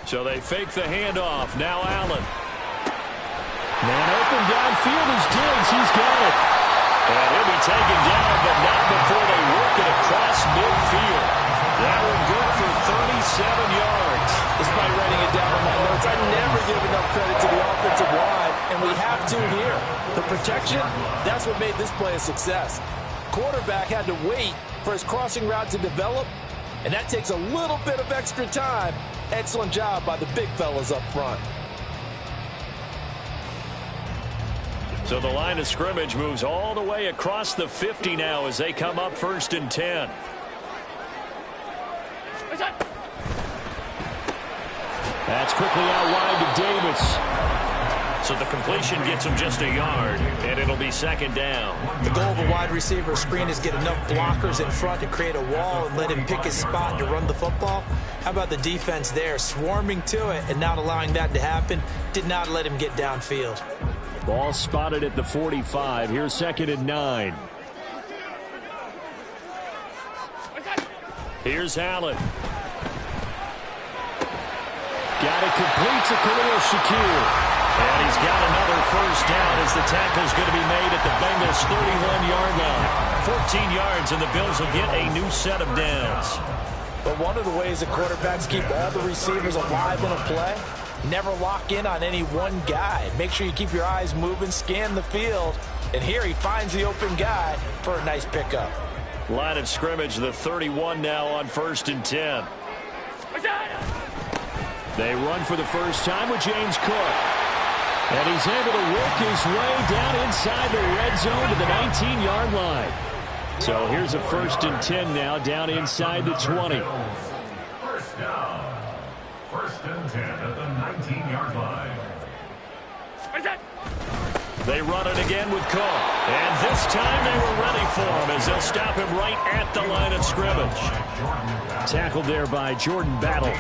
So they fake the handoff. Now Allen. Man open downfield is Diggs. He's got it. And he'll be taken down, but not before they work it across midfield. That one good for 37 yards. Despite writing it down in my notes, I never give enough credit to the offensive line, and we have to here. The protection, that's what made this play a success. Quarterback had to wait for his crossing route to develop, and that takes a little bit of extra time. Excellent job by the big fellas up front. So the line of scrimmage moves all the way across the 50 now as they come up 1st and 10. That's quickly out wide to Davis. So the completion gets him just a yard, and it'll be 2nd down. The goal of a wide receiver screen is get enough blockers in front to create a wall and let him pick his spot to run the football. How about the defense there, swarming to it and not allowing that to happen? Did not let him get downfield. Ball spotted at the 45. Here's 2nd and 9. Here's Allen. Got it complete to Khalil Shakir. And he's got another 1st down as the tackle's going to be made at the Bengals' 31-yard line. 14 yards, and the Bills will get a new set of downs. But one of the ways that quarterbacks keep all the receivers alive in a play, never lock in on any one guy. Make sure you keep your eyes moving, scan the field. And here he finds the open guy for a nice pickup. Line of scrimmage, the 31 now on 1st and 10. They run for the first time with James Cook. And he's able to work his way down inside the red zone to the 19-yard line. So here's a 1st and 10 now down inside the 20. First down. 1st and 10 at the 19-yard line. They run it again with Cook. And this time they were ready for him as they'll stop him right at the line of scrimmage. Tackled there by Jordan Battle.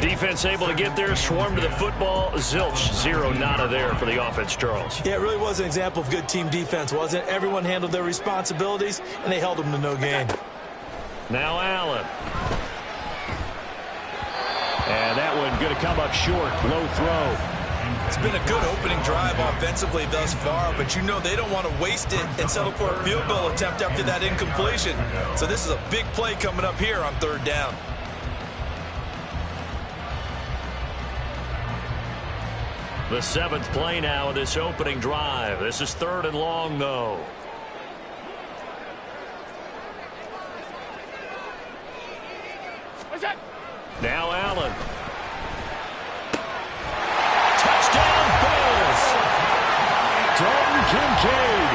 Defense able to get there, swarm to the football. Zilch, 0 nada there for the offense, Charles. Yeah, it really was an example of good team defense, wasn't it? Everyone handled their responsibilities, and they held them to no gain. Now Allen. And that one going to come up short. Low throw. It's been a good opening drive offensively thus far, but you know they don't want to waste it and settle for a field goal attempt after that incompletion. So this is a big play coming up here on 3rd down. The 7th play now of this opening drive. This is 3rd and long, though. Now Allen. Touchdown, Bills! Dalton Kincaid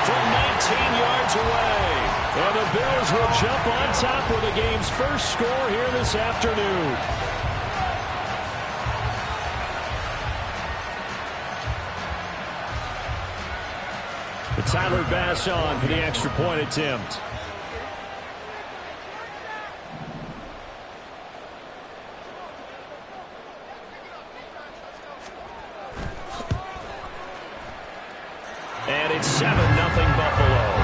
from 19 yards away. And the Bills will jump on top with the game's first score here this afternoon. But Tyler Bass on for the extra point attempt. And it's 7-0 Buffalo.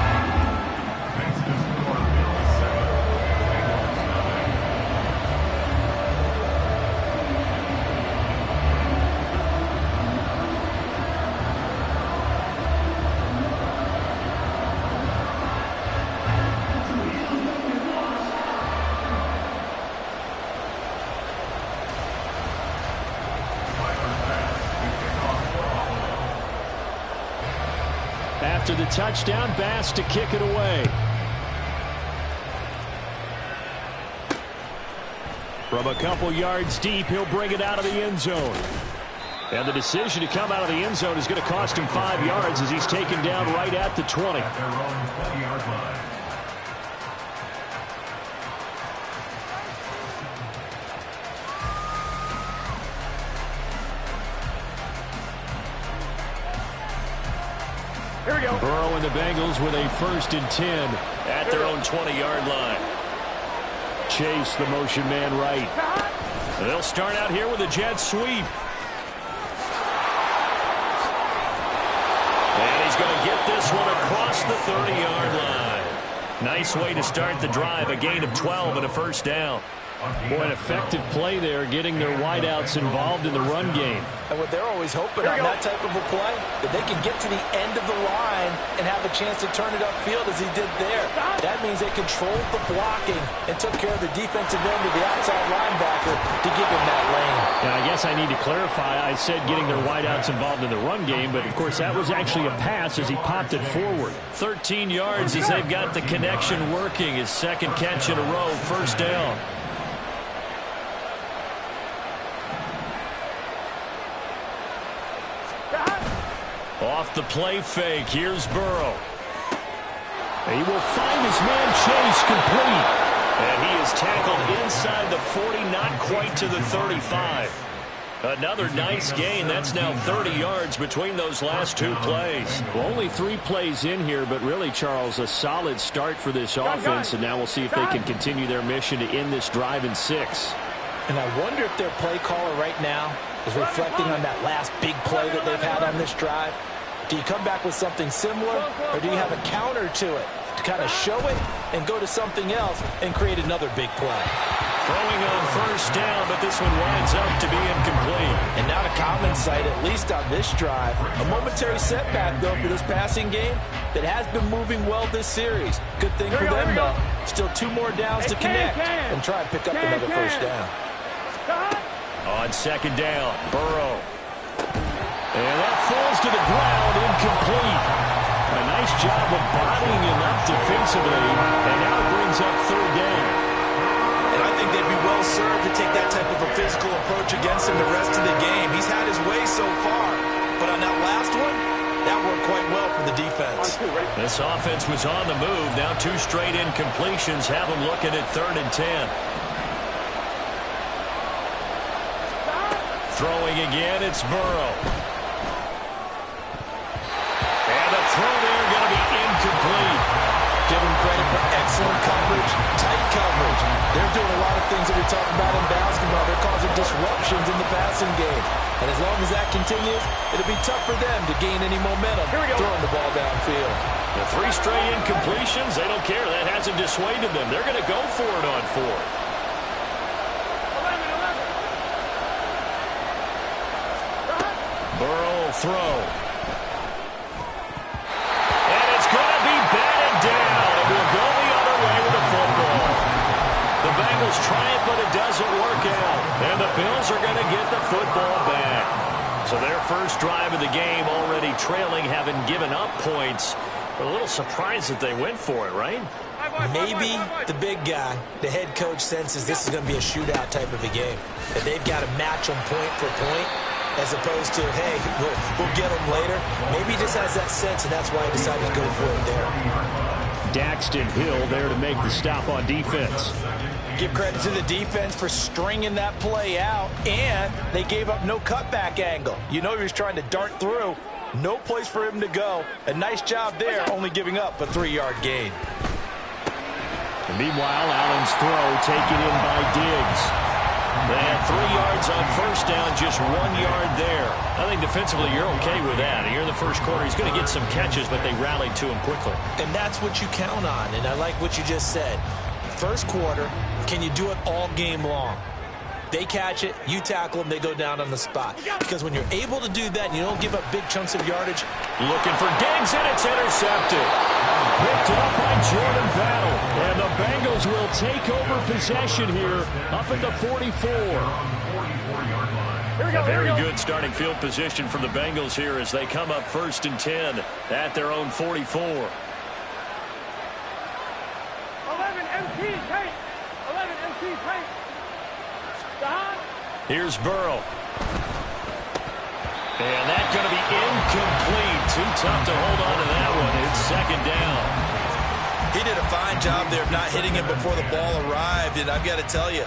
After the touchdown, Bass to kick it away. From a couple yards deep, he'll bring it out of the end zone. And the decision to come out of the end zone is going to cost him 5 yards as he's taken down right at the 20. Here we go. Burrow and the Bengals with a 1st and 10 at their own 20-yard line. Chase, the motion man right. They'll start out here with a jet sweep. And he's going to get this one across the 30-yard line. Nice way to start the drive, a gain of 12 and a 1st down. Boy, an effective play there, getting their wideouts involved in the run game. And what they're always hoping on that type of a play, that they can get to the end of the line and have a chance to turn it upfield as he did there. That means they controlled the blocking and took care of the defensive end of the outside linebacker to give him that lane. Yeah, I guess I need to clarify. I said getting their wideouts involved in the run game, but of course that was actually a pass as he popped it forward. 13 yards as they've got the connection working. His second catch in a row, first down. Off the play fake, here's Burrow. He will find his man Chase complete. And he is tackled inside the 40, not quite to the 35. Another nice gain. That's now 30 yards between those last two plays. Well, only 3 plays in here, but really, Charles, a solid start for this offense. And now we'll see if they can continue their mission to end this drive in 6. And I wonder if their play caller right now is reflecting on that last big play that they've had on this drive. Do you come back with something similar, or do you have a counter to it to kind of show it and go to something else and create another big play? Throwing on first down, but this one winds up to be incomplete. And not a common sight, at least on this drive. A momentary setback, though, for this passing game that has been moving well this series. Good thing for them, though. Still 2 more downs to connect and try and pick up another first down. On second down, Burrow. And that falls to the ground, incomplete. A nice job of bodying him up defensively, and now it brings up third down. And I think they'd be well served to take that type of a physical approach against him the rest of the game. He's had his way so far, but on that last one, that worked quite well for the defense. This offense was on the move. Now 2 straight incompletions have them looking at 3rd and 10. Throwing again, it's Burrow. And the throw there going to be incomplete. Give them credit for excellent coverage, tight coverage. They're doing a lot of things that we talk about in basketball. They're causing disruptions in the passing game. And as long as that continues, it'll be tough for them to gain any momentum throwing the ball downfield. The 3 straight incompletions, they don't care. That hasn't dissuaded them. They're going to go for it on 4th. Burrow will throw. And it's going to be batted down. It will go the other way with the football. The Bengals try it, but it doesn't work out. And the Bills are going to get the football back. So their first drive of the game already trailing, having given up points. But a little surprised that they went for it, right? Maybe the big guy, the head coach, senses this is going to be a shootout type of a game. That they've got to match them point for point, as opposed to, hey, we'll get them later. Maybe he just has that sense, and that's why he decided to go for it there. Daxton Hill there to make the stop on defense. Give credit to the defense for stringing that play out, and they gave up no cutback angle. You know he was trying to dart through. No place for him to go. A nice job there, only giving up a 3-yard gain. And meanwhile, Allen's throw taken in by Diggs. They had 3 yards on first down, just 1 yard there. I think defensively you're okay with that. Here in the first quarter, he's going to get some catches, but they rallied to him quickly. And that's what you count on, and I like what you just said. First quarter, can you do it all game long? They catch it, you tackle them, they go down on the spot. Because when you're able to do that and you don't give up big chunks of yardage. Looking for Diggs, and it's intercepted. Picked up by Jordan Battle. And the Bengals will take over possession here up at the 44. A very good starting field position for the Bengals here as they come up 1st and 10 at their own 44. 11 MT tight. 11 MT tight. Here's Burrow. And that's going to be incomplete. Too tough to hold on to that one. It's 2nd down. He did a fine job there of not hitting him before the ball arrived, and I've got to tell you,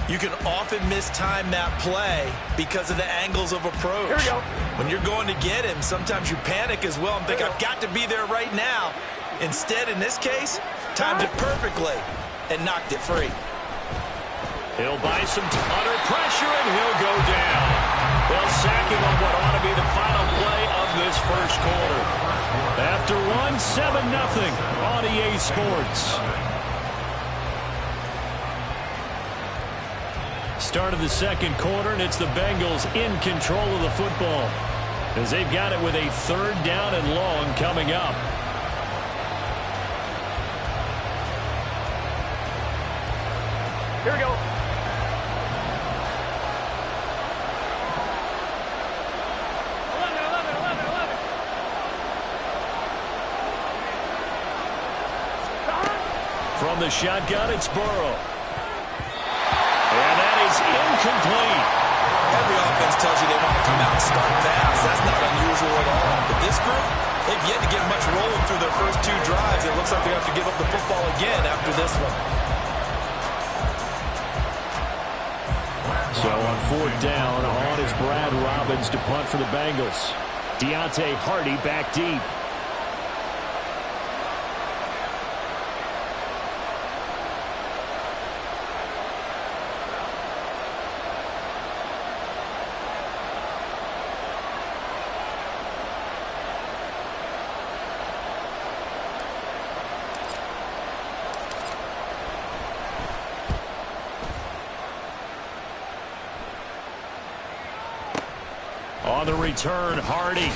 you can often mistime that play because of the angles of approach. Here we go. When you're going to get him, sometimes you panic as well and think, I've got to be there right now. Instead, in this case, timed it perfectly and knocked it free. He'll buy some under pressure, and he'll go down. They'll sack him on what ought to be the final play of this first quarter. After one, 7-0 on EA Sports. Start of the second quarter, and it's the Bengals in control of the football as they've got it with a 3rd down and long coming up. Here we go. From the shotgun, it's Burrow. And that is incomplete. Every offense tells you they want to come out and start fast. That's not unusual at all. But this group, they've yet to get much rolling through their first 2 drives. It looks like they have to give up the football again after this one. So on 4th down, on is Brad Robbins to punt for the Bengals. Deontay Hardy back deep. On the return, Hardy.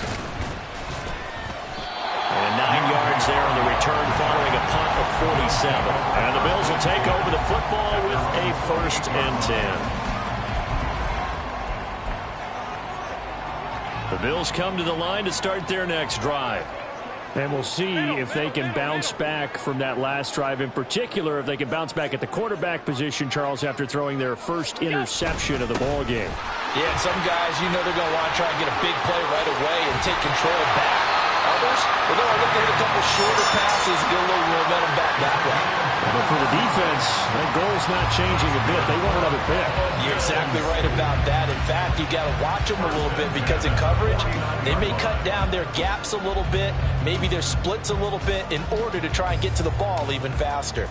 And 9 yards there on the return following a punt of 47. And the Bills will take over the football with a 1st and 10. The Bills come to the line to start their next drive. And we'll see if they can bounce back from that last drive, in particular if they can bounce back at the quarterback position, Charles, after throwing their first interception of the ball game. Yeah, and some guys, you know they're going to want to try and get a big play right away and take control back. Others, they're going to look at a couple shorter passes and get a little momentum back that way. But for the defense, that goal's not changing a bit. They want another pick. You're exactly right about that. In fact, you got to watch them a little bit because in coverage, they may cut down their gaps a little bit, maybe their splits a little bit in order to try and get to the ball even faster.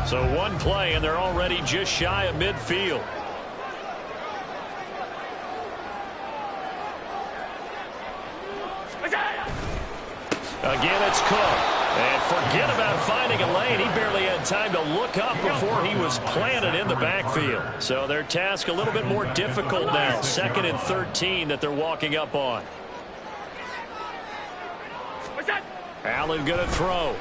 So one play, and they're already just shy of midfield. Again, it's Cook. And forget about finding a lane. He barely had time to look up before he was planted in the backfield. So their task a little bit more difficult now. 2nd and 13 that they're walking up on. Allen going to throw.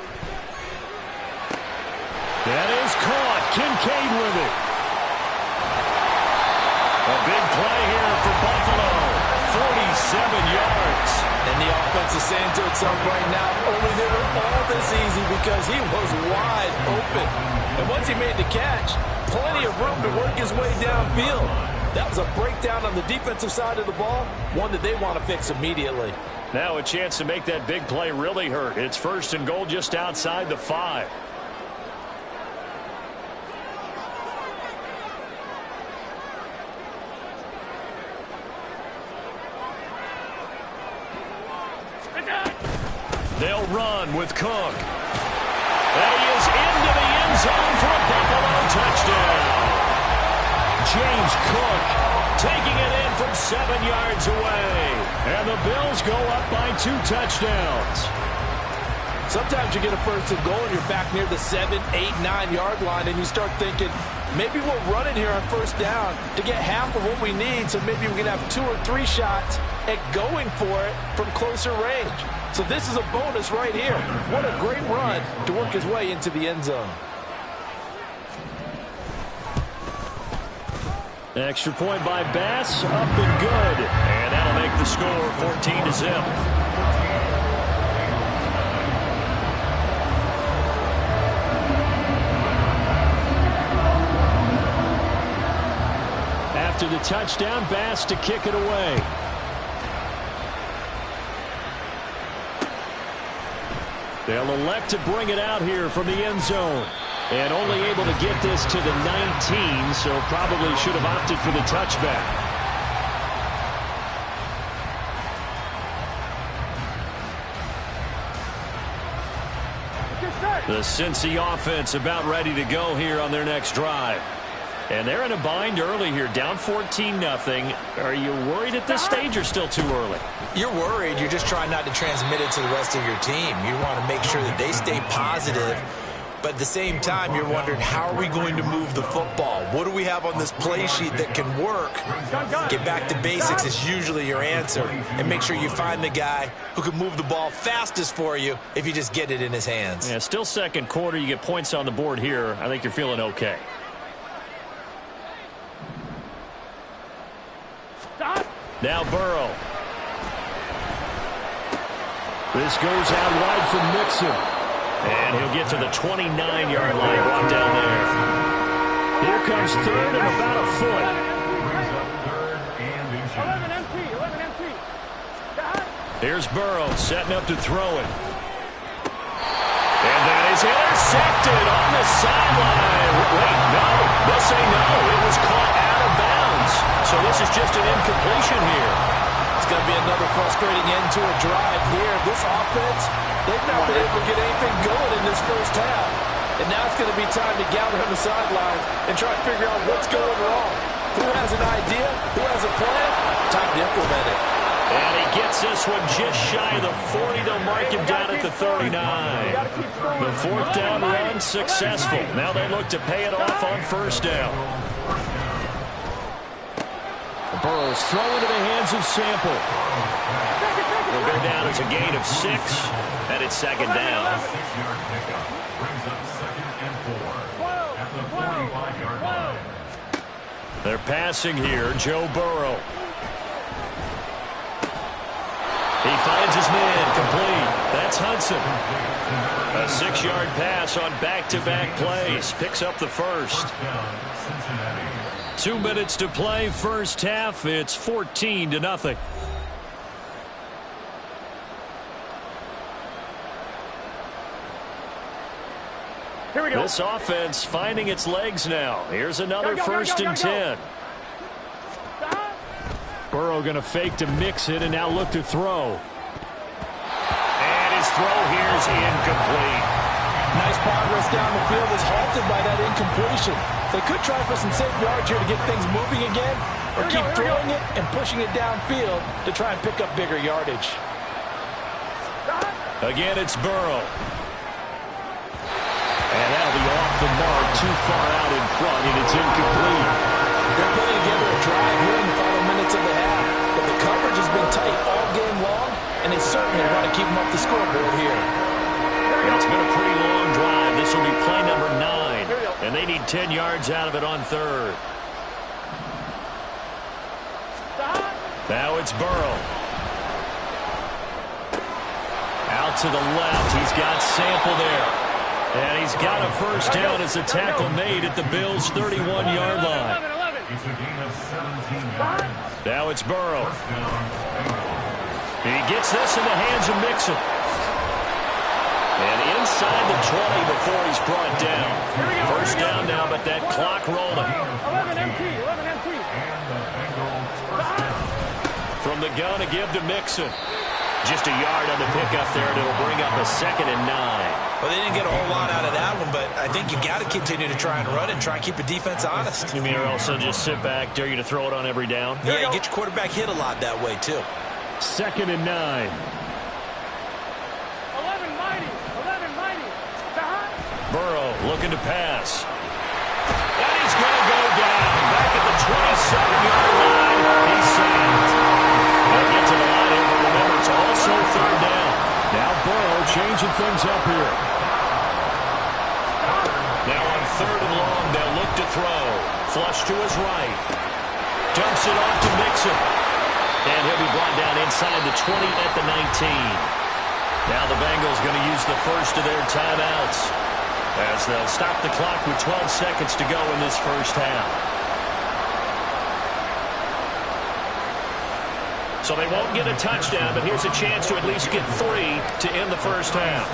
That is caught. Kincaid with it. A big play here for Buffalo. 47 yards. And the offense is saying to itself right now, only they were all this easy because he was wide open. And once he made the catch, plenty of room to work his way downfield. That was a breakdown on the defensive side of the ball, one that they want to fix immediately. Now a chance to make that big play really hurt. It's 1st and goal just outside the 5. They'll run with Cook. And he is into the end zone for a Buffalo touchdown. James Cook taking it in from 7 yards away. And the Bills go up by 2 touchdowns. Sometimes you get a 1st and goal and you're back near the 7, 8, 9 yard line and you start thinking, maybe we'll run it here on 1st down to get half of what we need, so maybe we can have 2 or 3 shots at going for it from closer range. So this is a bonus right here. What a great run to work his way into the end zone. Extra point by Bass, up and good. And that'll make the score 14-0. After the touchdown, Bass to kick it away. They'll elect to bring it out here from the end zone. And only able to get this to the 19, so probably should have opted for the touchback. The Cincy offense about ready to go here on their next drive. And they're in a bind early here, down 14-0. Are you worried at this stage or still too early? You're worried. You're just trying not to transmit it to the rest of your team. You want to make sure that they stay positive. But at the same time, you're wondering, how are we going to move the football? What do we have on this play sheet that can work? Get back to basics is usually your answer. And make sure you find the guy who can move the ball fastest for you if you just get it in his hands. Yeah, still second quarter. You get points on the board here. I think you're feeling okay. Now Burrow. This goes out wide for Mixon. And he'll get to the 29-yard line, brought down there. Here comes third and about a foot. 11 MT. Here's Burrow setting up to throw it. And that is intercepted on the sideline. Wait, no. They'll say no. It was caught out of bounds. So this is just an incompletion here. It's going to be another frustrating end to a drive here. This offense, they've not been able to get anything going in this first half. And now it's going to be time to gather on the sidelines and try to figure out what's going wrong. Who has an idea? Who has a plan? Time to implement it. And he gets this one just shy of the 40. They'll mark him down at the 39. The fourth down run successful. Now they look to pay it off on first down. Burrow's thrown into the hands of Sample. They'll go down as a gain of 6, and it's second down. They're passing here, Joe Burrow. He finds his man, complete. That's Hudson. A 6-yard pass on back-to-back plays. Picks up the first. 2 minutes to play, first half. It's 14-0. Here we go. This offense finding its legs now. Here's another first and 10. Burrow going to fake to mix it and now look to throw. And his throw here is incomplete. Nice progress down the field is halted by that incompletion. They could try for some safe yards here to get things moving again, or keep throwing it and pushing it downfield to try and pick up bigger yardage. Again, it's Burrow. And that'll be off the mark, too far out in front, and it's incomplete. They're putting together a drive here in the final minutes of the half, but the coverage has been tight all game long, and they certainly want to keep them up the scoreboard here. It's been a pretty long drive. This will be play number 9, and they need 10 yards out of it on third. Now it's Burrow. Out to the left. He's got Sample there. And he's got a first down as a tackle made at the Bills' 31-yard line. Now it's Burrow. He gets this in the hands of Mixon. And inside the 20 before he's brought down. First down now, but that clock rolling. 11 MT. From the gun to give to Mixon. Just a yard on the pickup there, and it'll bring up a 2nd and 9. Well, they didn't get a whole lot out of that one, but I think you've got to continue to try and run and try and keep the defense honest. You mean, or also just sit back, dare you to throw it on every down? Yeah, you get your quarterback hit a lot that way, too. 2nd and 9. 11 mighty. Burrow looking to pass. And he's going to go down. Back at the 27-yard line. He's sacked. They'll get to the line here, but remember, it's also third down. Now Burrow changing things up here. Now on 3rd and long, they'll look to throw. Flush to his right. Dumps it off to Mixon. And he'll be brought down inside the 20 at the 19. Now the Bengals going to use the first of their timeouts, as they'll stop the clock with 12 seconds to go in this first half. So they won't get a touchdown, but here's a chance to at least get 3 to end the first half.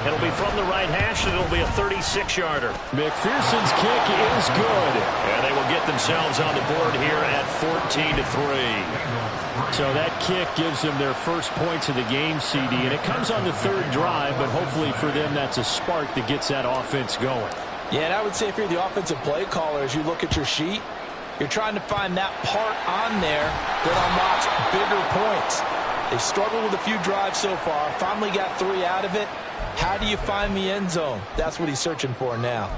It'll be from the right hash, and it'll be a 36-yarder. McPherson's kick is good. And they will get themselves on the board here at 14-3. So that kick gives them their first points of the game, CD, and it comes on the 3rd drive, but hopefully for them that's a spark that gets that offense going. Yeah, and I would say if you're the offensive play caller, as you look at your sheet, you're trying to find that part on there that unlocks bigger points. They've struggled with a few drives so far, finally got 3 out of it. How do you find the end zone? That's what he's searching for now.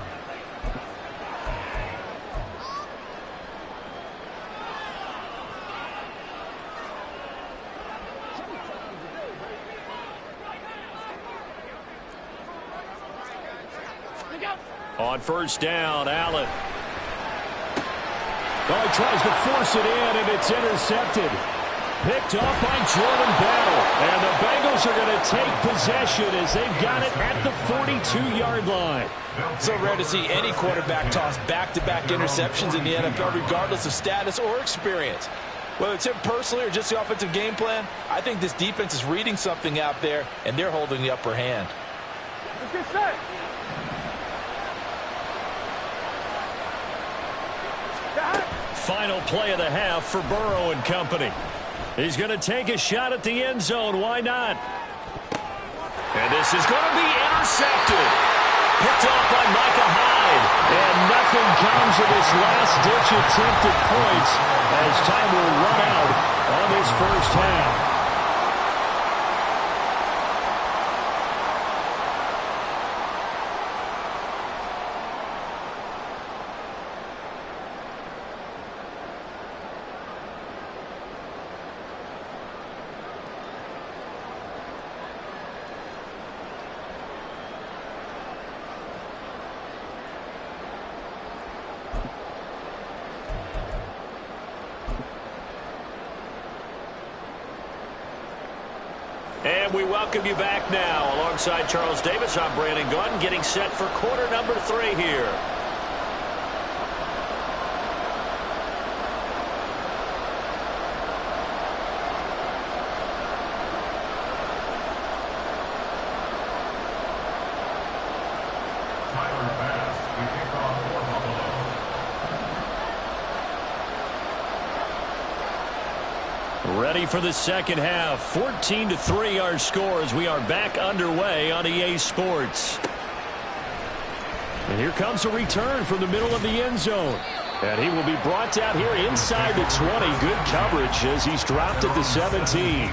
On first down, Allen. Oh, he tries to force it in, and it's intercepted. Picked up by Jordan Battle. And the Bengals are going to take possession as they've got it at the 42-yard line. So rare to see any quarterback toss back-to-back interceptions in the NFL, regardless of status or experience. Whether it's him personally or just the offensive game plan, I think this defense is reading something out there, and they're holding the upper hand. Let's get set. Final play of the half for Burrow and company. He's going to take a shot at the end zone. Why not? And this is going to be intercepted. Picked off by Micah Hyde. And nothing comes of this last-ditch attempt at points as time will run out on this first half. And we welcome you back now. Alongside Charles Davis, I'm Brandon Gunn, getting set for quarter number 3 here. Ready for the second half. 14-3 our score as we are back underway on EA Sports. And here comes a return from the middle of the end zone. And he will be brought down here inside the 20. Good coverage as he's dropped at the 17.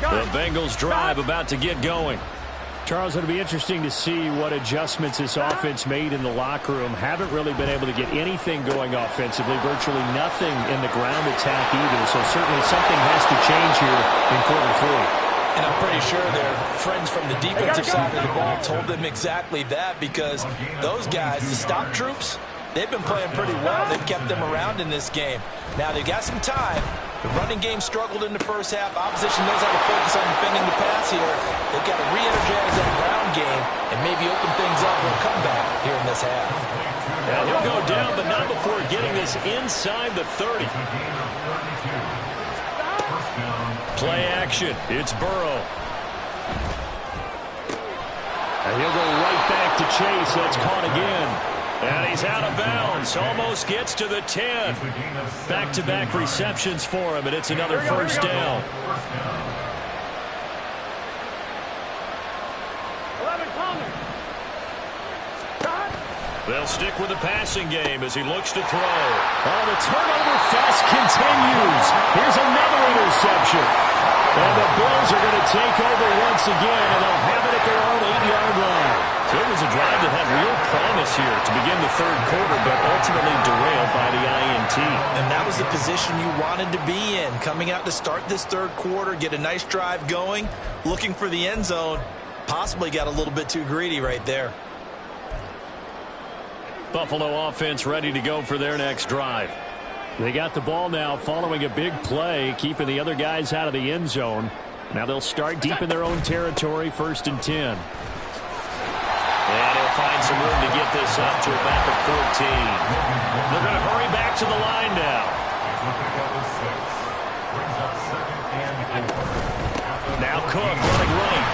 The Bengals drive about to get going. Charles, it'll be interesting to see what adjustments this offense made in the locker room. Haven't really been able to get anything going offensively. Virtually nothing in the ground attack either. So certainly something has to change here in quarter 3. And I'm pretty sure their friends from the defensive side of the ball told them exactly that, because those guys, the stop troops, they've been playing pretty well. They've kept them around in this game. Now they've got some time. The running game struggled in the first half. Opposition knows how to focus on defending the pass here. They've got to re-energize that ground game and maybe open things up for a comeback here in this half. Now he'll go down, but not before getting this inside the 30. Play action. It's Burrow. And he'll go right back to Chase. That's caught again. And he's out of bounds. Almost gets to the 10. Back-to-back receptions for him, and it's another first down. 11 coming. They'll stick with the passing game as he looks to throw. Oh, the turnover fest continues. Here's another interception. And the Bills are going to take over once again, and they'll have it at their own 8-yard line. So it was a drive that had real promise here to begin the third quarter, but ultimately derailed by the INT. And that was the position you wanted to be in. Coming out to start this third quarter, get a nice drive going, looking for the end zone. Possibly got a little bit too greedy right there. Buffalo offense ready to go for their next drive. They got the ball now following a big play, keeping the other guys out of the end zone. Now they'll start deep in their own territory, 1st and 10. And he'll find some room to get this up to about the 14. They're going to hurry back to the line now. Now Cook running right.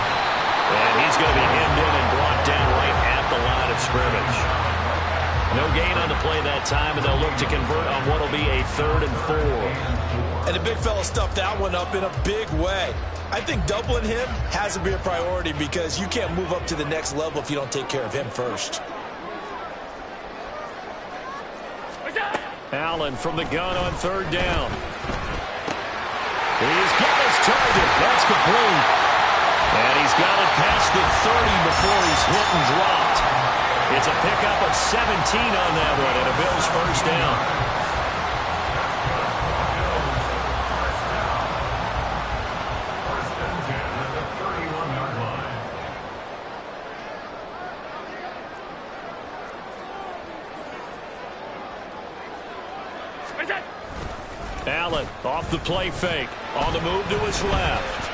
And he's going to be hemmed in and brought down right at the line of scrimmage. gain on the play that time, and they'll look to convert on what will be a 3rd and 4. And the big fella stuffed that one up in a big way. I think doubling him has to be a priority because you can't move up to the next level if you don't take care of him first. Allen from the gun on 3rd down. He's got his target. That's complete. And he's got it past the 30 before he's hit and dropped. It's a pickup of 17 on that one, and a Bills 1st down. Allen off the play fake. On the move to his left.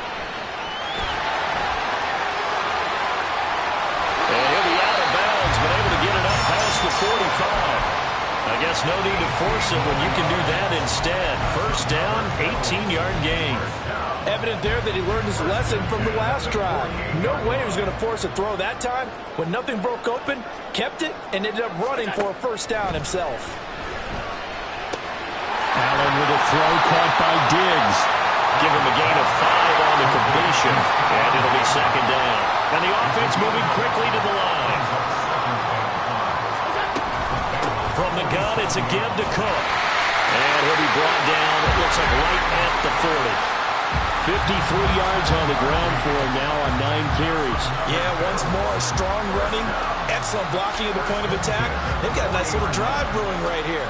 And he'll be out of bounds, but able to get it up past the 45. I guess no need to force it when you can do that instead. 1st down, 18-yard gain. Evident there that he learned his lesson from the last drive. No way he was going to force a throw that time. When nothing broke open, kept it, and ended up running for a 1st down himself. Allen with a throw caught by Diggs. Give him a gain of 5 on the completion, and it'll be 2nd down. And the offense moving quickly to the line. From the gun, it's a give to Cook. And he'll be brought down, it looks like right at the 40. 53 yards on the ground for him now on 9 carries. Yeah, once more, strong running, excellent blocking at the point of attack. They've got a nice little drive brewing right here.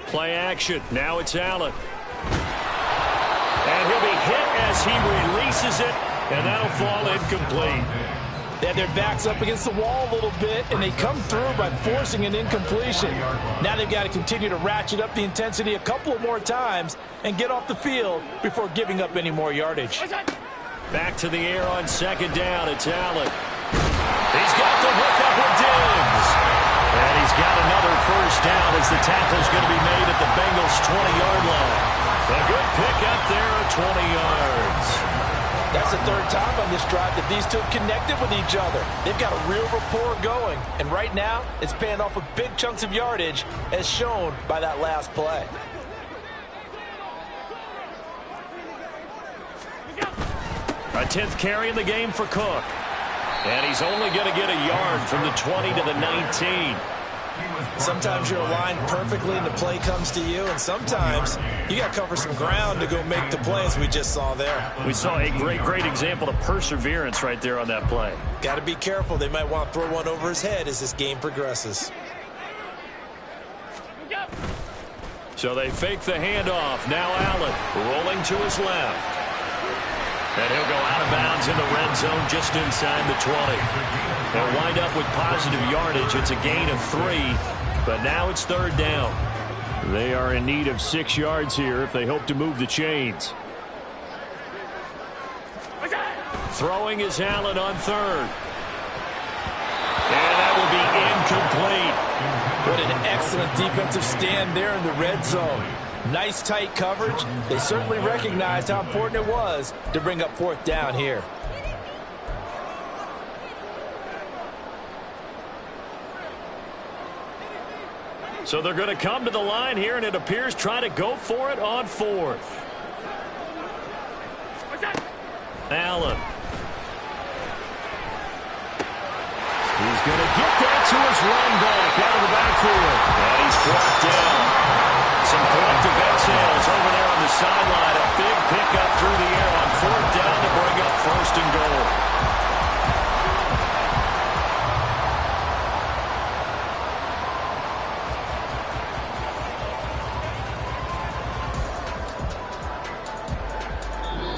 Play action. Now it's Allen. And he'll be hit as he releases it, and that'll fall incomplete. They had their backs up against the wall a little bit, and they come through by forcing an incompletion. Now they've got to continue to ratchet up the intensity a couple of more times and get off the field before giving up any more yardage. Back to the air on 2nd down. It's Allen. He's got the hook up with Diggs. And he's got another 1st down as the tackle's going to be made at the Bengals' 20-yard line. A good pick up there at 20 yards. That's the 3rd time on this drive that these two have connected with each other. They've got a real rapport going. And right now, it's paying off with big chunks of yardage as shown by that last play. A 10th carry in the game for Cook. And he's only going to get a yard from the 20 to the 19. Sometimes you're aligned perfectly and the play comes to you, and sometimes you got to cover some ground to go make the play, as we just saw there. We saw a great example of perseverance right there on that play. Got to be careful. They might want to throw one over his head as this game progresses. So they fake the handoff. Now Allen rolling to his left. And he'll go out of bounds in the red zone just inside the 20. They'll wind up with positive yardage. It's a gain of 3, but now it's 3rd down. They are in need of 6 yards here if they hope to move the chains. Throwing is Allen on 3rd. And that will be incomplete. What an excellent defensive stand there in the red zone. Nice tight coverage. They certainly recognized how important it was to bring up 4th down here. So they're going to come to the line here, and it appears try to go for it on 4th. Allen. He's going to get that to his run back out of the backfield. And he's brought down. Some collective exhales over there on the sideline. A big pickup through the air on 4th down to bring up 1st and goal.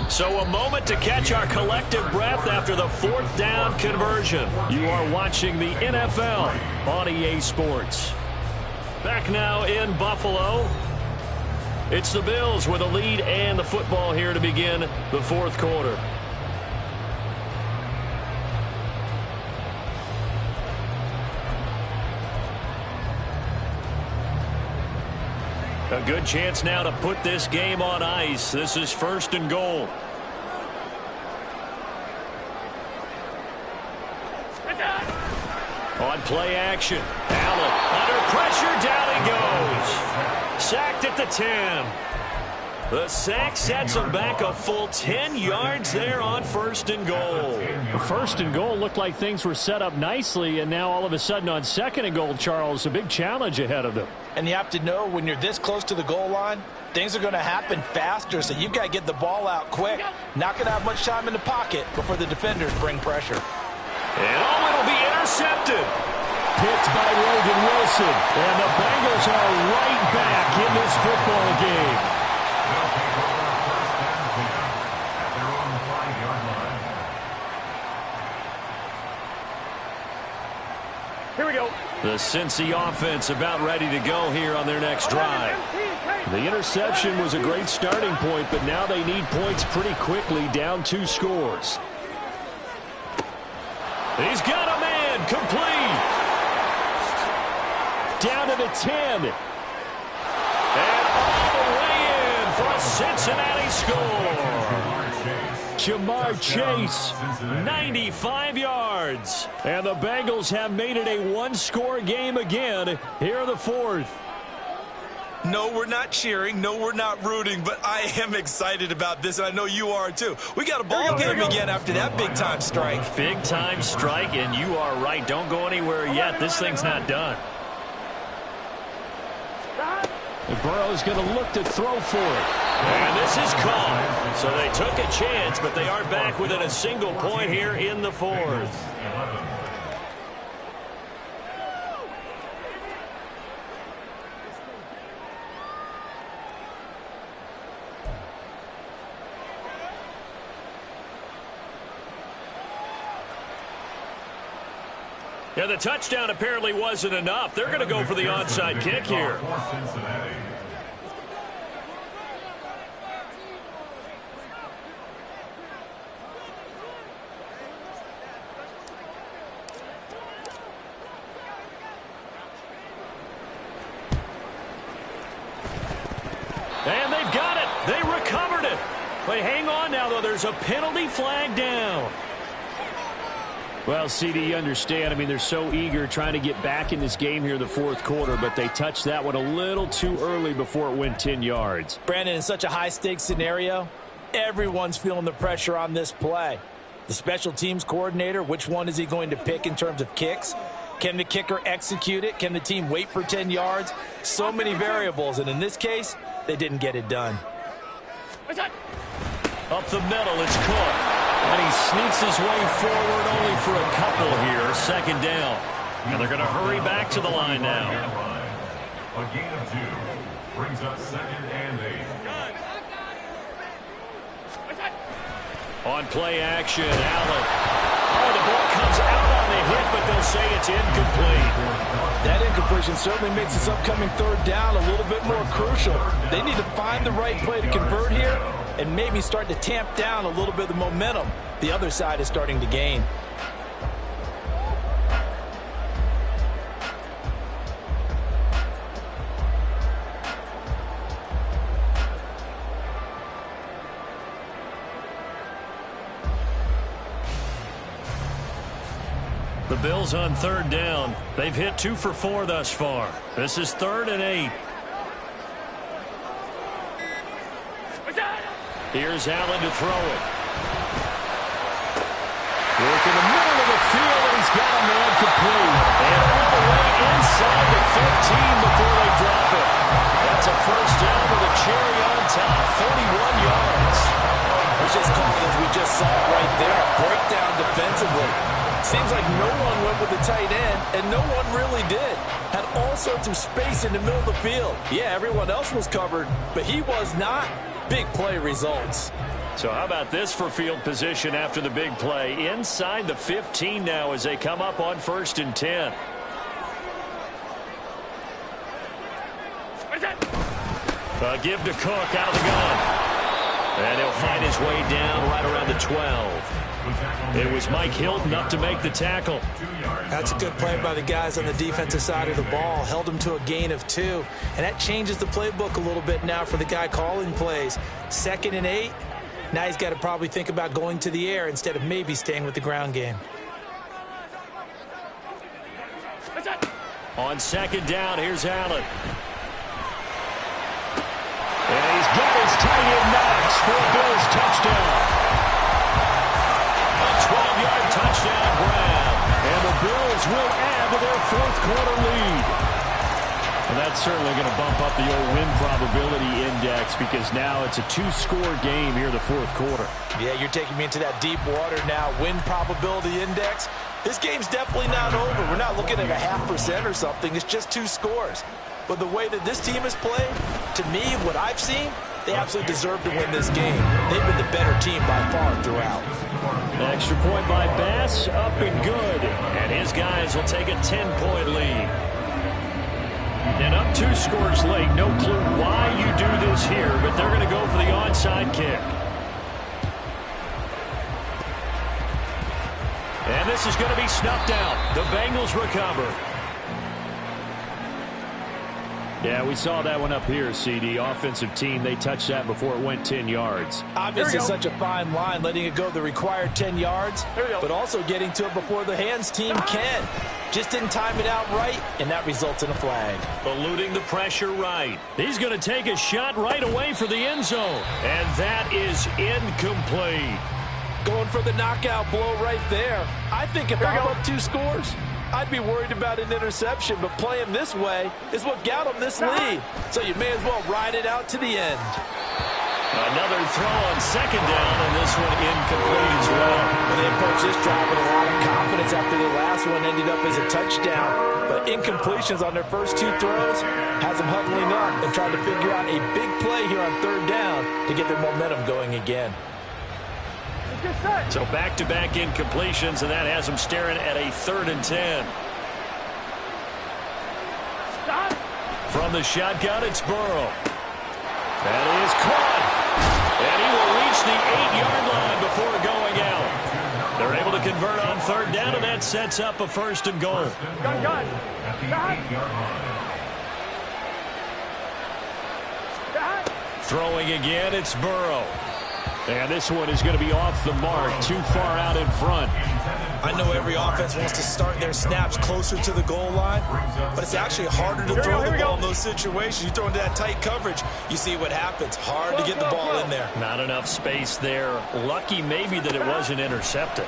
So a moment to catch our collective breath after the 4th down conversion. You are watching the NFL on EA Sports. Back now in Buffalo. It's the Bills with a lead and the football here to begin the 4th quarter. A good chance now to put this game on ice. This is 1st and goal. On play action. Allen under pressure. Down he goes. Sacked at the 10. The sack sets him back a full 10 yards there on 1st and goal. 1st and goal looked like things were set up nicely, and now all of a sudden on 2nd and goal, Charles, a big challenge ahead of them. And you have to know when you're this close to the goal line, things are going to happen faster, so you've got to get the ball out quick. Not going to have much time in the pocket before the defenders bring pressure. And it'll be intercepted. Picked by Logan Wilson, and the Bengals are right back in this football game. Here we go. The Cincy offense about ready to go here on their next drive. The interception was a great starting point, but now they need points pretty quickly, down 2 scores. He's got a man, complete. Down to the 10. And all the way in for a Cincinnati score. Jamar Chase, 95 yards. and the Bengals have made it a 1-score game again here in the 4th. No, we're not cheering. No, we're not rooting, but I am excited about this, and I know you are too. We got a ball game again after that big-time strike. Big-time strike, and you are right. Don't go anywhere yet. This thing's not done. And Burrow's going to look to throw for it. And this is caught. So they took a chance, but they are back within a single point here in the 4th. Yeah, the touchdown apparently wasn't enough. They're going to go for the onside kick here. And they've got it. They recovered it. But hang on now, though. There's a penalty flag down. Well, CD, you understand. I mean, they're so eager trying to get back in this game here in the 4th quarter, but they touched that one a little too early before it went 10 yards. Brandon, in such a high-stakes scenario, everyone's feeling the pressure on this play. The special teams coordinator, which one is he going to pick in terms of kicks? Can the kicker execute it? Can the team wait for 10 yards? So many variables, and in this case, they didn't get it done. Up the middle, it's Cook. And he sneaks his way forward only for a couple here. 2nd down. And they're going to hurry back to the line now. A gain of 2 brings up 2nd and 8. On play action, Allen. Oh, the ball comes out on the hit, but they'll say it's incomplete. That incompletion certainly makes this upcoming 3rd down a little bit more crucial. They need to find the right play to convert here and maybe start to tamp down a little bit of the momentum the other side is starting to gain. The Bills on 3rd down. They've hit 2 for 4 thus far. This is 3rd and 8. Here's Allen to throw it. Work in the middle of the field, and he's got a man complete. And all the way inside the 15 before they drop it. That's a 1st down with a cherry on top. 31 yards. It's just called, as we just saw right there, a breakdown defensively. Seems like no one went with the tight end, and no one really did. Had all sorts of space in the middle of the field. Yeah, everyone else was covered, but he was not. Big play results. So how about this for field position after the big play? Inside the 15 now as they come up on 1st and 10. Give to Cook out of the gun. And he'll find his way down right around the 12. It was Mike Hilton up to make the tackle. That's a good play by the guys on the defensive side of the ball. Held him to a gain of 2. And that changes the playbook a little bit now for the guy calling plays. 2nd and 8. Now he's got to probably think about going to the air instead of maybe staying with the ground game. On 2nd down, here's Allen. And he's got his tight end Knox for a Bills touchdown. A 12-yard touchdown grab. And the Bills will add to their 4th quarter lead. And that's certainly going to bump up the old win probability index because now it's a 2-score game here in the 4th quarter. Yeah, you're taking me into that deep water now. Win probability index. This game's definitely not over. We're not looking at a 0.5% or something. It's just 2 scores. But the way that this team has played, to me, what I've seen, they absolutely deserve to win this game. They've been the better team by far throughout. An extra point by Bass, up and good. And his guys will take a 10-point lead. And up 2 scores late. No clue why you do this here, but they're going to go for the onside kick. And this is going to be snuffed out. The Bengals recover. Yeah, we saw that one up here, CD. Offensive team, they touched that before it went 10 yards. Obviously such a fine line, letting it go the required 10 yards, but also getting to it before the hands team can. Just didn't time it out right, and that results in a flag. Eluding the pressure right. He's going to take a shot right away for the end zone. And that is incomplete. Going for the knockout blow right there. I think if I'm up 2 scores, I'd be worried about an interception, but playing this way is what got them this lead. So you may as well ride it out to the end. Another throw on 2nd down, and this one incomplete as well. Well, they approached this drive with a lot of confidence after the last one ended up as a touchdown. But incompletions on their first 2 throws has them huddling up and trying to figure out a big play here on 3rd down to get their momentum going again. So back-to-back incompletions, and that has them staring at a 3rd and 10. From the shotgun, it's Burrow. That is caught. And he will reach the 8-yard line before going out. They're able to convert on 3rd down, and that sets up a 1st and goal. Throwing again, it's Burrow. And this one is going to be off the mark, too far out in front. I know every offense wants to start their snaps closer to the goal line, but it's actually harder to throw the ball in those situations. You throw into that tight coverage, you see what happens. Hard to get the ball in there. Not enough space there. Lucky maybe that it wasn't intercepted.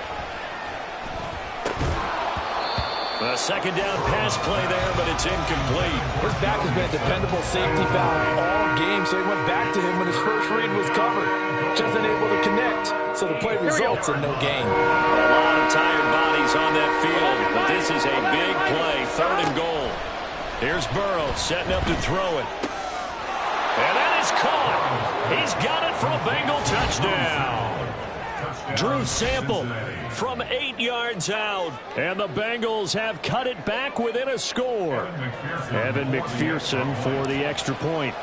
A 2nd down pass play there, but it's incomplete. His back has been a dependable safety valve all game, so he went back to him when his first read was covered. Just unable to connect, so the play results in no gain. A lot of tired bodies on that field, but this is a big play, 3rd and goal. Here's Burrow setting up to throw it. And that is caught. He's got it for a Bengal touchdown. Drew Sample from 8 yards out. And the Bengals have cut it back within a score. Evan McPherson for the extra point.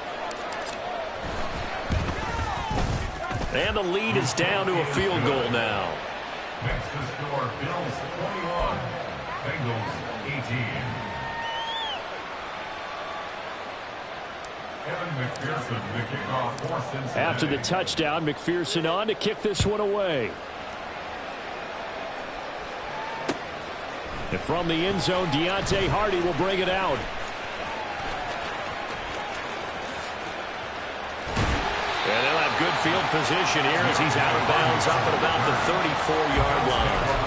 And the lead is down to a field goal now. Next to score, Bills 21, Bengals 18. Evan McPherson, the kickoff for Cincinnati. After the touchdown, McPherson on to kick this one away. And from the end zone, Deontay Hardy will bring it out. And they'll have good field position here as he's out of bounds up at about the 34-yard line.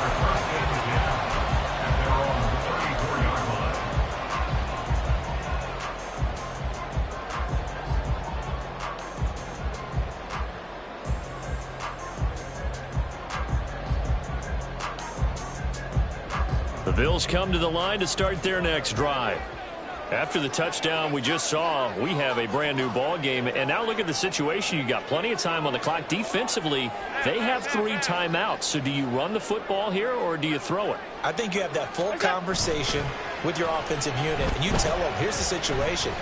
The Bills come to the line to start their next drive. After the touchdown we just saw, we have a brand new ball game. And now look at the situation. You got plenty of time on the clock. Defensively, they have 3 timeouts. So do you run the football here or do you throw it? I think you have that full conversation with your offensive unit, and you tell them, here's the situation.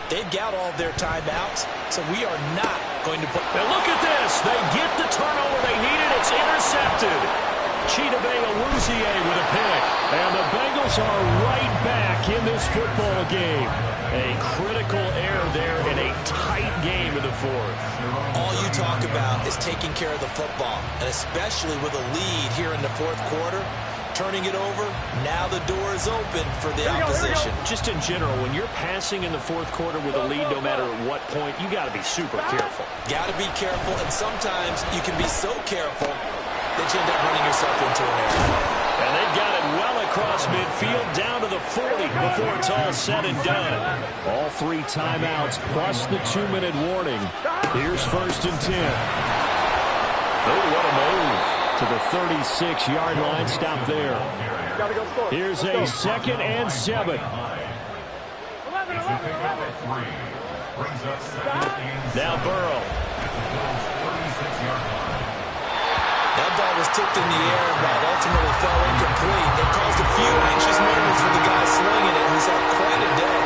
They've got all their timeouts, so we are not going to put... Now look at this. They get the turnover they needed. It's intercepted. Chidobe-Awuzie with a pick. And the Bengals are right back in this football game. A critical error there in a tight game in the fourth. All you talk about is taking care of the football, and especially with a lead here in the fourth quarter, turning it over, now the door is open for the opposition. Just in general, when you're passing in the fourth quarter with a lead, no matter at what point, you got to be super careful. Got to be careful, and sometimes you can be so careful that you end up running yourself into an error. And they've got it well across midfield, down to the 40 before it's all said and done. All 3 timeouts plus the 2-minute warning. Here's 1st and 10. Oh, what a move. To the 36-yard line, stop there. Here's a 2nd and 7. Now Burrow. That ball was tipped in the air, but ultimately fell incomplete. It caused a few anxious moments for the guy slinging it, who's had quite a day.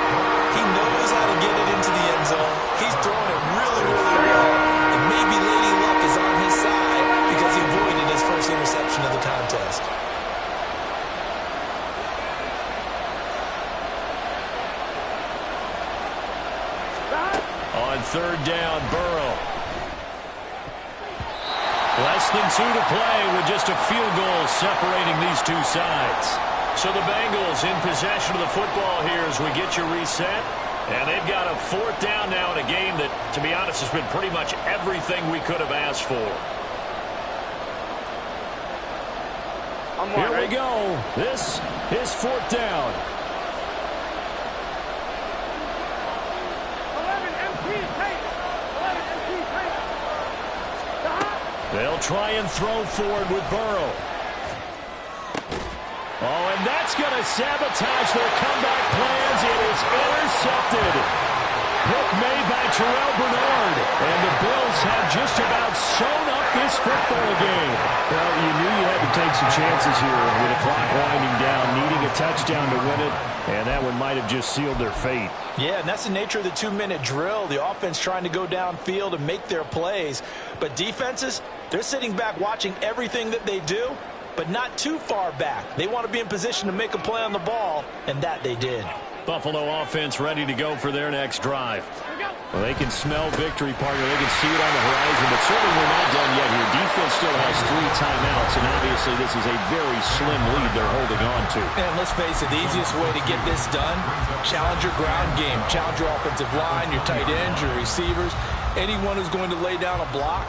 He knows how to get it into the end zone. He's throwing it really, really well. And maybe Lady Luck is on his side because he avoided his first interception of the contest. On 3rd down, Burrow. Less than 2 to play with just a field goal separating these two sides. So the Bengals in possession of the football here as we get you reset. And they've got a 4th down now in a game that, to be honest, has been pretty much everything we could have asked for. Here we go. This is 4th down. They'll try and throw forward with Burrow. Oh, and that's going to sabotage their comeback plans. It is intercepted. Pick made by Terrell Bernard. And the Bills have just about sewn up this football game. Well, you knew you had to take some chances here with the clock winding down, needing a touchdown to win it. And that one might have just sealed their fate. Yeah, and that's the nature of the 2-minute drill. The offense trying to go downfield and make their plays. But defenses, they're sitting back watching everything that they do, but not too far back. They want to be in position to make a play on the ball, and that they did. Buffalo offense ready to go for their next drive. Well, they can smell victory, partner. They can see it on the horizon, but certainly we're not done yet here. Defense still has 3 timeouts, and obviously this is a very slim lead they're holding on to. And let's face it, the easiest way to get this done, challenge your ground game. Challenge your offensive line, your tight ends, your receivers, anyone who's going to lay down a block.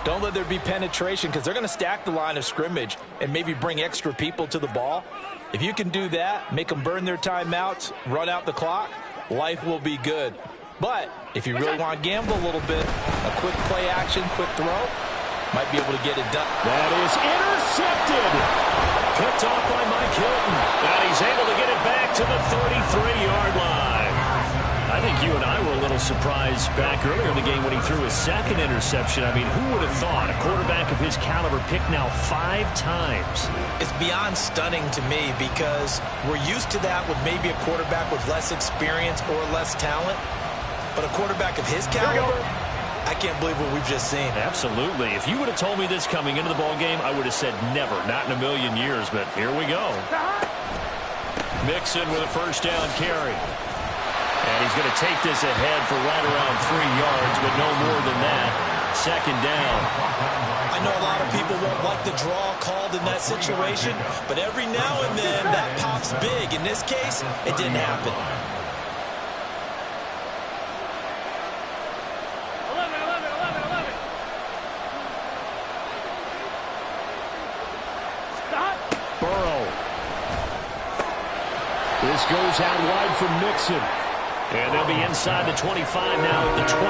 Don't let there be penetration because they're going to stack the line of scrimmage and maybe bring extra people to the ball. If you can do that, make them burn their timeouts, run out the clock, life will be good. But if you really want to gamble a little bit, a quick play action, quick throw, might be able to get it done. That is intercepted. Picked off by Mike Hilton. And he's able to get it back to the 33-yard line. I think you and I were a little surprised back earlier in the game when he threw his 2nd interception. I mean, who would have thought a quarterback of his caliber picked now 5 times? It's beyond stunning to me because we're used to that with maybe a quarterback with less experience or less talent. But a quarterback of his caliber, I can't believe what we've just seen. Absolutely. If you would have told me this coming into the ball game, I would have said never, not in a million years. But here we go. Mixon with a 1st down carry. And he's going to take this ahead for right around 3 yards, but no more than that. 2nd down. I know a lot of people won't like the draw called in that situation, but every now and then that pops big. In this case, it didn't happen. 11. Burrow. This goes out wide from Mixon. And they'll be inside the 25 now at the 24.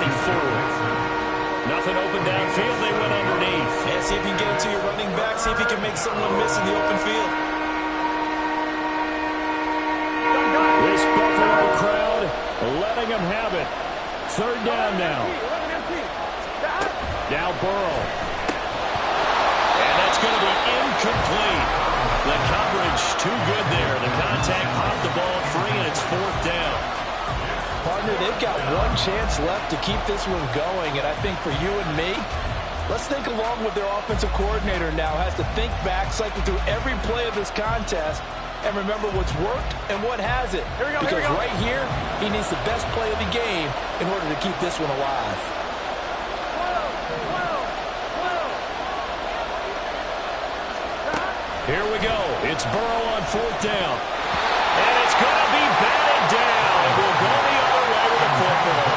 Nothing open downfield. They went underneath. Yeah, see if you can get it to your running back. See if you can make someone miss in the open field. This Buffalo crowd letting them have it. 3rd down now. Now Burrow. And that's going to be incomplete. The coverage too good there. The contact popped the ball free, and it's 4th down. Partner, they've got one chance left to keep this one going, and I think for you and me, Let's think along with their offensive coordinator now. Has to think back, cycle through every play of this contest, and remember what's worked and what hasn't. Because right here, he needs the best play of the game in order to keep this one alive. Here we go. It's Burrow on 4th down. And it's going to be batted down. And we'll go the other way with the football.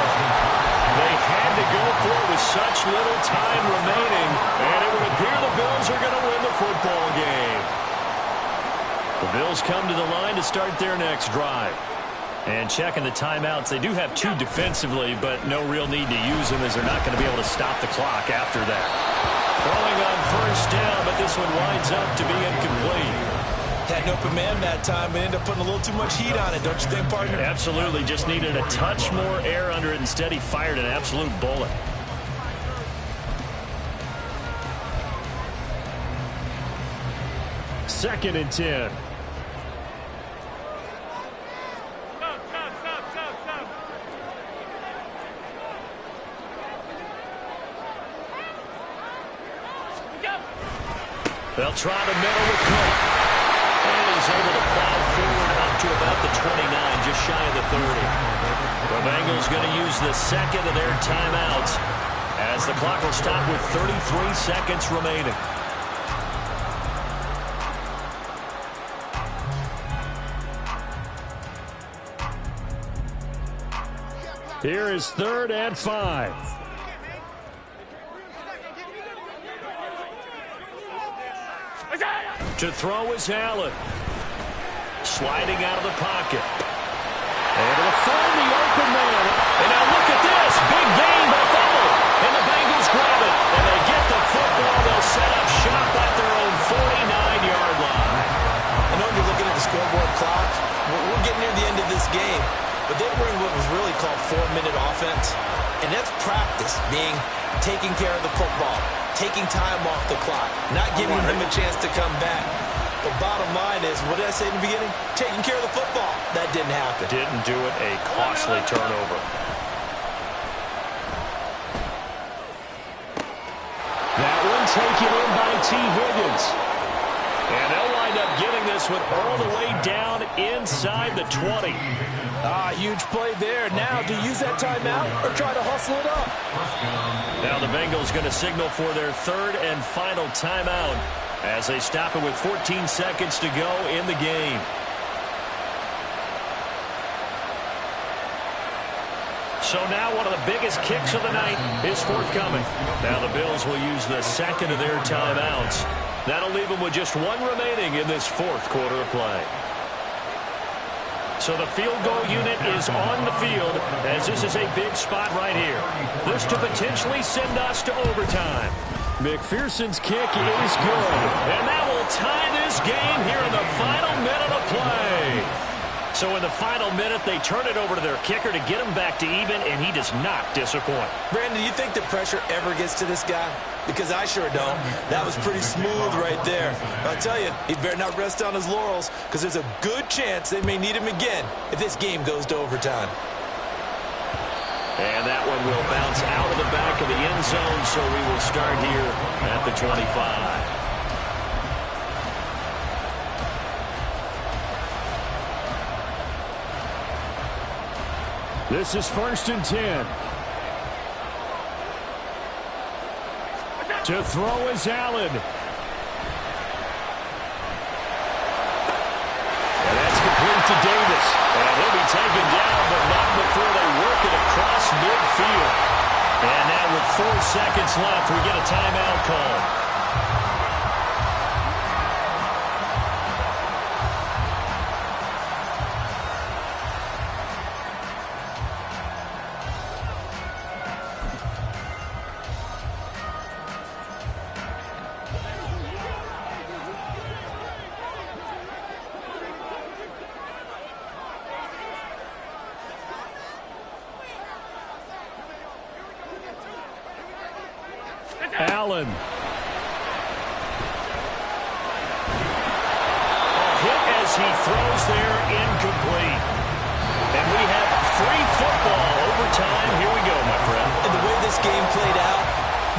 They had to go for it with such little time remaining. And it would appear the Bills are going to win the football game. The Bills come to the line to start their next drive. And checking the timeouts, they do have 2 defensively, but no real need to use them as they're not going to be able to stop the clock after that. Throwing on 1st down, but this one winds up to be incomplete. Had an open man that time, but ended up putting a little too much heat on it, don't you think, partner? Absolutely. Just needed a touch more air under it. Instead, he fired an absolute bullet. Second and 10. They'll try the middle with Cook. And he's able to plow forward up to about the 29, just shy of the 30. The Bengals going to use the second of their timeouts as the clock will stop with 33 seconds remaining. Here is 3rd and 5. To throw is Allen. Sliding out of the pocket. Able to find the open man. And now look at this. Big gain, but fumble. And the Bengals grab it. And they get the football. They'll set up shop at their own 49-yard line. I know you're looking at the scoreboard clock. We're getting near the end of this game. But they were in what was really called 4-minute offense. And that's practice, being taking care of the football, taking time off the clock, not giving them a chance to come back. But bottom line is, what did I say in the beginning? Taking care of the football. That didn't happen. Didn't do it. A costly turnover. That one taken in by T. Higgins. And they'll wind up getting this one all the way down inside the 20. Huge play there. Now, do you use that timeout or try to hustle it up? Now the Bengals going to signal for their 3rd and final timeout as they stop it with 14 seconds to go in the game. So now one of the biggest kicks of the night is forthcoming. Now the Bills will use the second of their timeouts. That'll leave them with just 1 remaining in this 4th quarter of play. So the field goal unit is on the field as this is a big spot right here. This to potentially send us to overtime. McPherson's kick is good. And that will tie this game here in the final minute of play. So in the final minute, they turn it over to their kicker to get him back to even, and he does not disappoint. Brandon, do you think the pressure ever gets to this guy? Because I sure don't. That was pretty smooth right there. I'll tell you, he better not rest on his laurels, because there's a good chance they may need him again if this game goes to overtime. And that one will bounce out of the back of the end zone, so we will start here at the 25. This is 1st and 10. To throw is Allen. And that's complete to Davis. And he'll be taken down, but not before they work it across midfield. And now with 4 seconds left, we get a timeout call. Allen. A hit as he throws there, incomplete. And we have free football overtime. Here we go, my friend. And the way this game played out,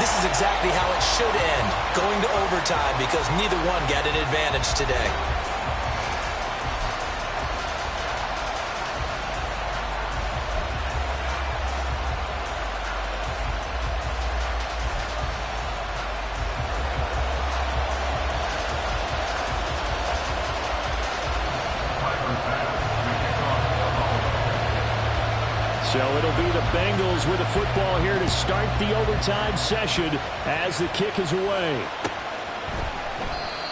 this is is exactly how it should end, going to overtime, because neither one got an advantage today. So it'll be the Bengals with the football here to start the overtime session as the kick is away.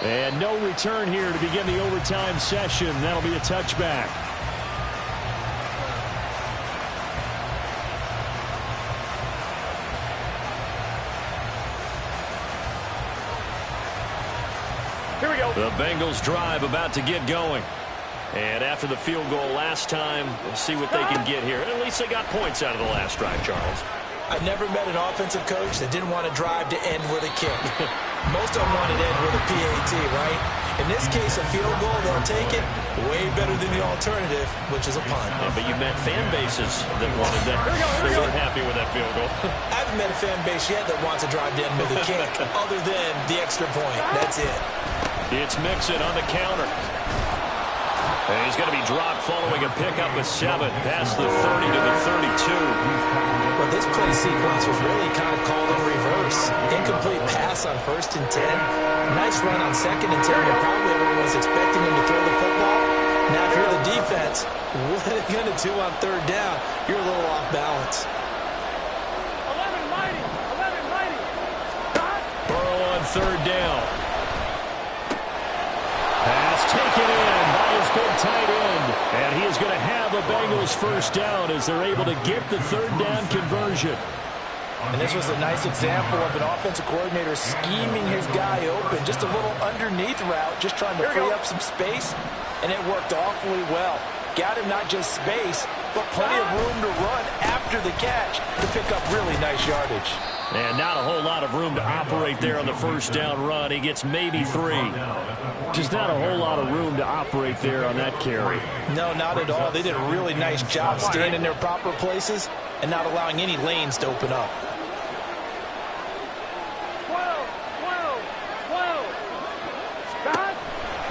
And no return here to begin the overtime session. That'll be a touchback. Here we go. The Bengals drive about to get going. And after the field goal last time, we'll see what they can get here. At least they got points out of the last drive, Charles. I never met an offensive coach that didn't want to drive to end with a kick. Most of them want to end with a PAT, right? In this case, a field goal, they'll take it way better than the alternative, which is a punt. Yeah, but you met fan bases that wanted that. They weren't happy with that field goal. I haven't met a fan base yet that wants to drive to end with a kick, other than the extra point. That's it. It's Mixon on the counter. And he's going to be dropped following a pickup of 7 past the 30 to the 32. Well, this play sequence was really kind of called in reverse. Incomplete pass on 1st and 10. Nice run on 2nd and 10. And probably everyone was expecting him to throw the football. Now, if you're the defense, what are they going to do on 3rd down? You're a little off balance. 11 mighty. 11 mighty. Stop. Burrow on 3rd down. Pass taken in by his big tight end. And he is going to have a Bengals 1st down as they're able to get the 3rd down conversion. And this was a nice example of an offensive coordinator scheming his guy open. Just a little underneath route, just trying to free up some space. And it worked awfully well. Got him not just space, but plenty of room to run after the catch to pick up really nice yardage. And not a whole lot of room to operate there on the 1st down run. He gets maybe 3. Just not a whole lot of room to operate there on that carry. No, not at all. They did a really nice job staying in their proper places and not allowing any lanes to open up. 12. Stop.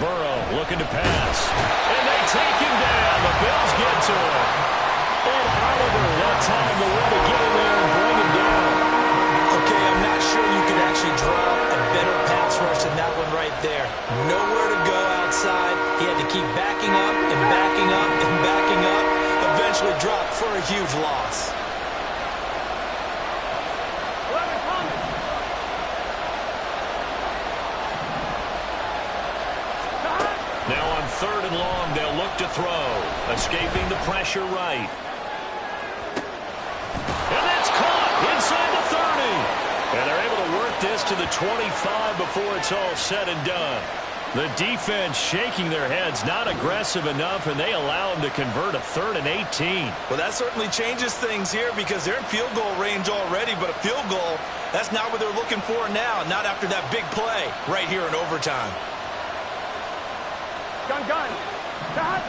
Burrow looking to pass. And they take him down. The Bills get to him. And Oliver that time the way to get in there and bring him down. Okay, I'm not sure you could actually draw a better pass rush than that one right there. Nowhere to go outside. He had to keep backing up and backing up and backing up. Eventually dropped for a huge loss. 11 coming. Stop. Now on 3rd and long, they'll look to throw. Escaping the pressure right. And that's caught inside the 30. And they're able to work this to the 25 before it's all said and done. The defense shaking their heads, not aggressive enough, and they allow them to convert a 3rd and 18. Well, that certainly changes things here because they're in field goal range already, but a field goal, that's not what they're looking for now, not after that big play right here in overtime. Gun. Stop.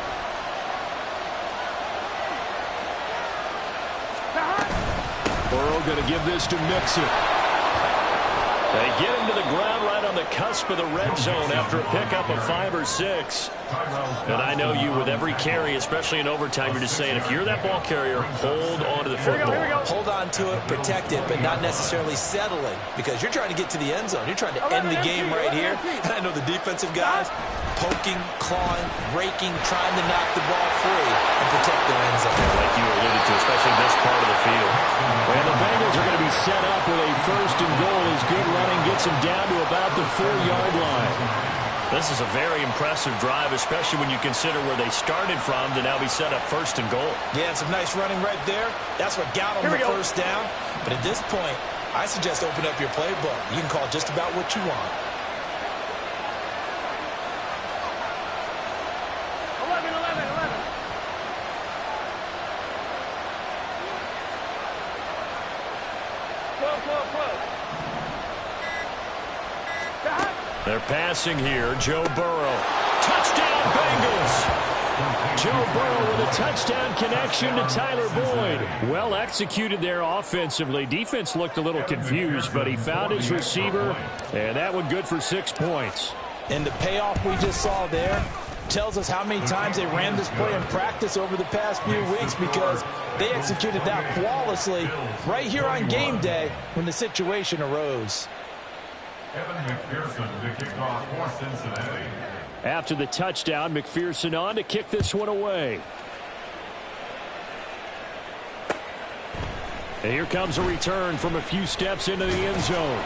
Stop. Burrow going to give this to Mixon. They get him to the ground right on the cusp of the red zone after a pickup of 5 or 6. And I know you with every carry, especially in overtime, you're just saying if you're that ball carrier, hold on to the football. Hold on to it, protect it, but not necessarily settle it because you're trying to get to the end zone. You're trying to end the game right here. And I know the defensive guys poking, clawing, raking, trying to knock the ball free and protect their end zone. Like you alluded to, especially this part of the field. And the Bengals are going to be set up with a 1st and goal as good running gets them down to about the 4-yard line. This is a very impressive drive, especially when you consider where they started from to now be set up 1st and goal. Yeah, some nice running right there. That's what got them the 1st down. But at this point, I suggest open up your playbook. You can call just about what you want. 11. 12. Stop. They're passing here. Joe Burrow. Touchdown, Bengals. Joe Burrow with a touchdown connection to Tyler Boyd. Well executed there offensively. Defense looked a little confused, but he found his receiver, and that one good for 6 points. And the payoff we just saw there tells us how many times they ran this play in practice over the past few weeks, because they executed that flawlessly right here on game day when the situation arose. Evan McPherson to kick off for Cincinnati. After the touchdown, McPherson on to kick this one away. And here comes a return from a few steps into the end zone.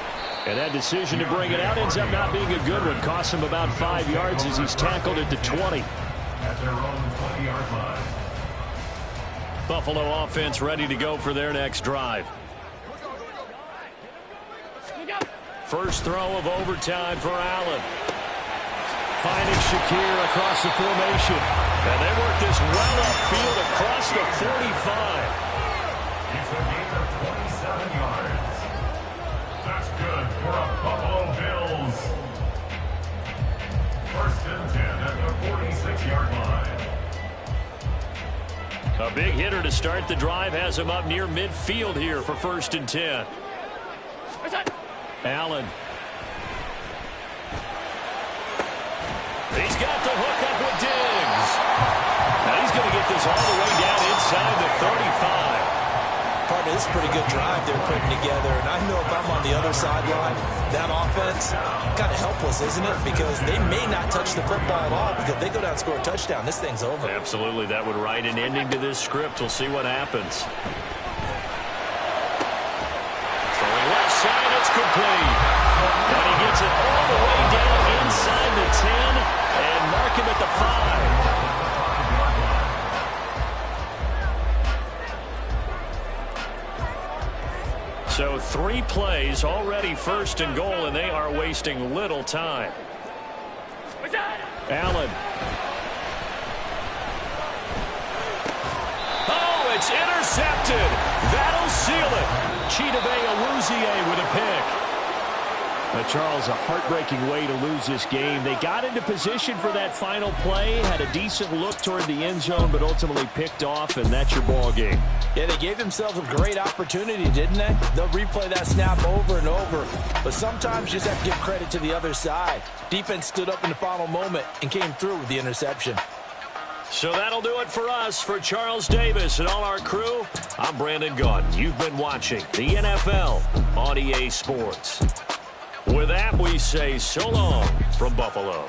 And that decision to bring it out ends up not being a good one. Costs him about 5 yards as he's tackled at the 20. At their own 20-yard line. Buffalo offense ready to go for their next drive. First throw of overtime for Allen. Finding Shakir across the formation. And they work this well upfield across the 45. It's a gain of 27 yards. That's good for a Buffalo Bills. First and 10 at the 46-yard line. A big hitter to start the drive has him up near midfield here for first and 10. Allen. He's got the hook up with Diggs. Now he's going to get this all the way down inside the 35. Partner, this is a pretty good drive they're putting together. And I know if I'm on the other sideline, that offense, kind of helpless, isn't it? Because they may not touch the football at all, because if they go down and score a touchdown, this thing's over. Absolutely. That would write an ending to this script. We'll see what happens. Throwing left side, it's complete. And he gets it all the way down inside the 10 and mark him at the 5. So 3 plays, already first and goal, and they are wasting little time. Allen. Oh, it's intercepted. That'll seal it. Chidobe Awuzie with a pick. Charles, a heartbreaking way to lose this game. They got into position for that final play, had a decent look toward the end zone, but ultimately picked off, and that's your ball game. Yeah, they gave themselves a great opportunity, didn't they? They'll replay that snap over and over. But sometimes you just have to give credit to the other side. Defense stood up in the final moment and came through with the interception. So that'll do it for us. For Charles Davis and all our crew, I'm Brandon Gaudin. You've been watching the NFL on EA Sports. With that, we say so long from Buffalo.